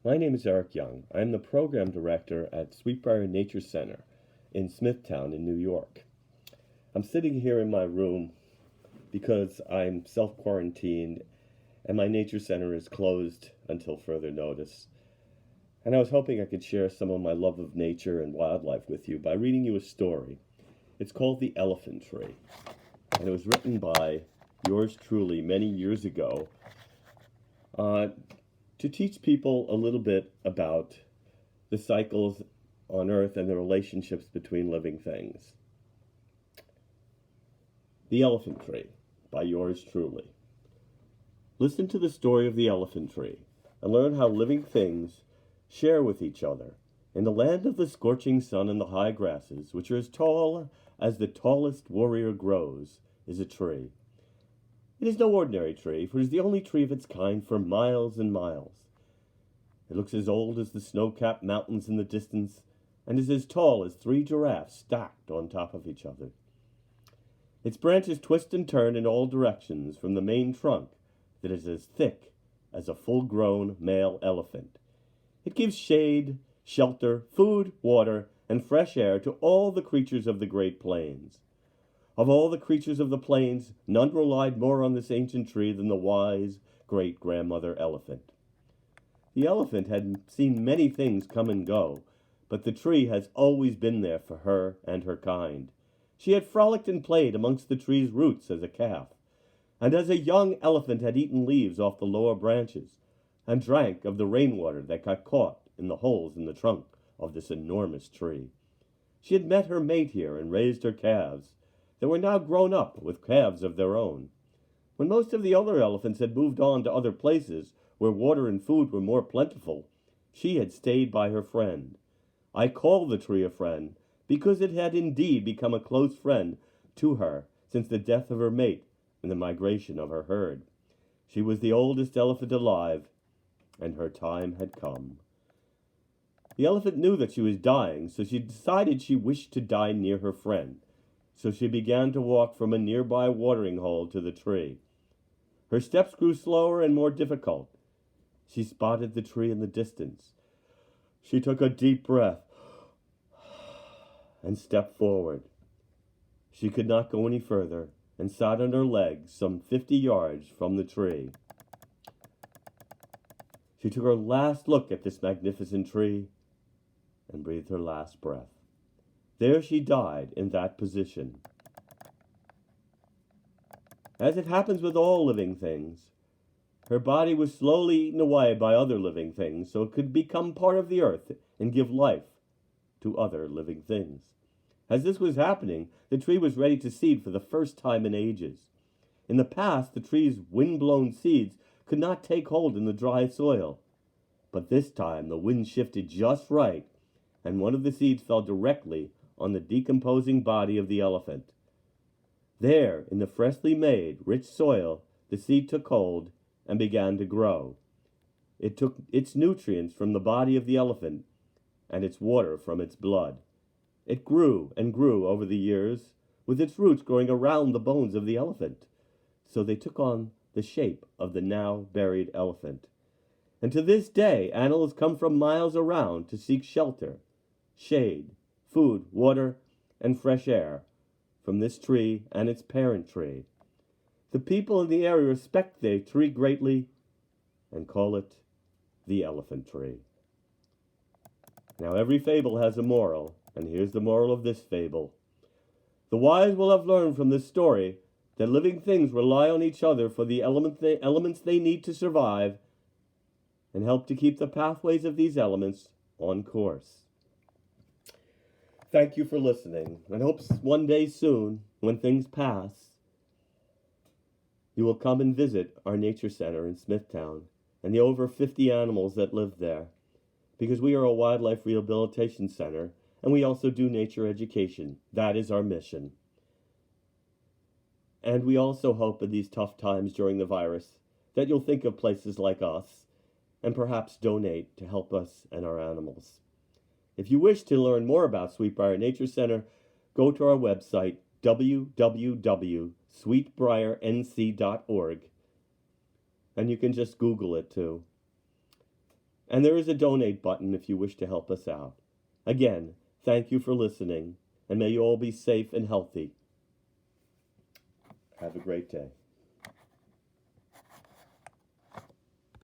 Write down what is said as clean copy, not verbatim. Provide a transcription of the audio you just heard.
My name is Eric Young. I am the program director at Sweetbriar Nature Center in Smithtown in New York. I'm sitting here in my room because I'm self-quarantined and my nature center is closed until further notice. And I was hoping I could share some of my love of nature and wildlife with you by reading you a story. It's called The Elephant Tree, and it was written by yours truly many years ago uh, to teach people a little bit about the cycles on Earth and the relationships between living things. The Elephant Tree by yours truly. Listen to the story of the elephant tree and learn how living things share with each other. In the land of the scorching sun and the high grasses, which are as tall as the tallest warrior grows, is a tree. It is no ordinary tree, for it is the only tree of its kind for miles and miles. It looks as old as the snow-capped mountains in the distance, and is as tall as 3 giraffes stacked on top of each other. Its branches twist and turn in all directions from the main trunk that is as thick as a full-grown male elephant. It gives shade, shelter, food, water, and fresh air to all the creatures of the Great Plains. Of all the creatures of the plains, none relied more on this ancient tree than the wise great-grandmother elephant. The elephant had seen many things come and go, but the tree has always been there for her and her kind. She had frolicked and played amongst the tree's roots as a calf, and as a young elephant had eaten leaves off the lower branches, and drank of the rainwater that got caught in the holes in the trunk of this enormous tree. She had met her mate here and raised her calves, that were now grown up with calves of their own. When most of the other elephants had moved on to other places where water and food were more plentiful, she had stayed by her friend. I call the tree a friend because it had indeed become a close friend to her since the death of her mate and the migration of her herd. She was the oldest elephant alive, and her time had come. The elephant knew that she was dying, so she decided she wished to die near her friend. So she began to walk from a nearby watering hole to the tree. Her steps grew slower and more difficult. She spotted the tree in the distance. She took a deep breath and stepped forward. She could not go any further and sat on her legs some 50 yards from the tree. She took her last look at this magnificent tree and breathed her last breath. There she died in that position. As it happens with all living things, her body was slowly eaten away by other living things so it could become part of the earth and give life to other living things. As this was happening, the tree was ready to seed for the first time in ages. In the past, the tree's wind-blown seeds could not take hold in the dry soil. But this time, the wind shifted just right, and one of the seeds fell directly on the decomposing body of the elephant. There, in the freshly made, rich soil, the seed took hold and began to grow. It took its nutrients from the body of the elephant and its water from its blood. It grew and grew over the years, with its roots growing around the bones of the elephant, so they took on the shape of the now buried elephant. And to this day, animals come from miles around to seek shelter, shade, food, water, and fresh air from this tree and its parent tree. The people in the area respect the tree greatly and call it the elephant tree. Now every fable has a moral, and here's the moral of this fable. The wise will have learned from this story that living things rely on each other for the elements they need to survive and help to keep the pathways of these elements on course. Thank you for listening, and hope one day soon, when things pass, you will come and visit our nature center in Smithtown and the over 50 animals that live there, because we are a wildlife rehabilitation center, and we also do nature education. That is our mission. And we also hope in these tough times during the virus that you'll think of places like us and perhaps donate to help us and our animals. If you wish to learn more about Sweetbriar Nature Center, go to our website, www.sweetbriarnc.org, and you can just Google it too. And there is a donate button if you wish to help us out. Again, thank you for listening, and may you all be safe and healthy. Have a great day.